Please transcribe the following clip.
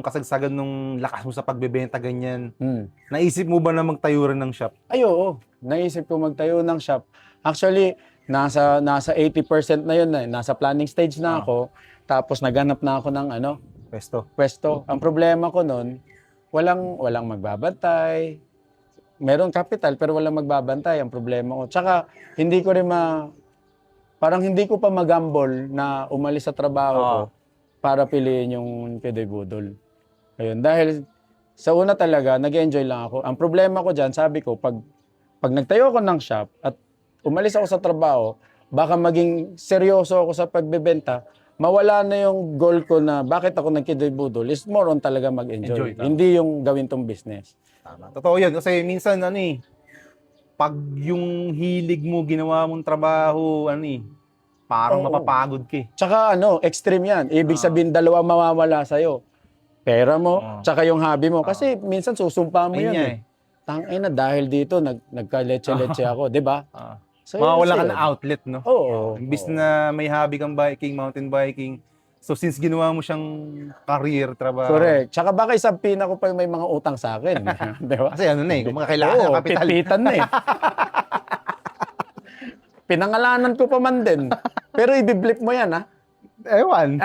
nung kasagsagan nung lakas mo sa pagbebenta ganyan, Hmm. naisip mo ba na magtayo rin ng shop? Ay, oo. Naisip ko magtayo ng shop. Actually, nasa 80% na yun na. Nasa planning stage na ako. Tapos naghanap na ako ng Pwesto. pwesto. Ang problema ko nun, walang magbabantay. Meron capital pero walang magbabantay. Ang problema ko. Tsaka, parang hindi ko pa magambol na umalis sa trabaho ko para piliin yung Pinoy Budol. Ayun, dahil sa una talaga, nag-enjoy lang ako. Ang problema ko dyan, sabi ko, pag nagtayo ako ng shop at umalis ako sa trabaho, baka maging seryoso ako sa pagbebenta, mawala na yung goal ko na bakit ako nag-Pinoy Budol is more on talaga mag-enjoy. Enjoy, tama. Hindi yung gawin tong business. Tama. Totoo yan. Kasi minsan, pag yung hilig mo, ginawa mong trabaho, parang Oo. mapapagod ka eh. Tsaka extreme yan. Ibig sabihin, dalawa mawawala sa'yo. Pera mo, tsaka yung hobby mo. Kasi minsan susumpa mo Ayun yan nga eh. Tangina, dahil dito, nagka-leche-leche ako, di ba? So, Mawawala ka yun. ng outlet, no? Oo. Imbis na may hobby kang biking, mountain biking. So since ginawa mo siyang career, trabaho. Correct. Tsaka baka isapin ako pa may mga utang sa akin. Di ba? Kasi kung mga kailangan ng kapital. Pitpitan na eh. Pinangalanan ko pa man din. Pero ibiblip mo yan, ha? Ewan.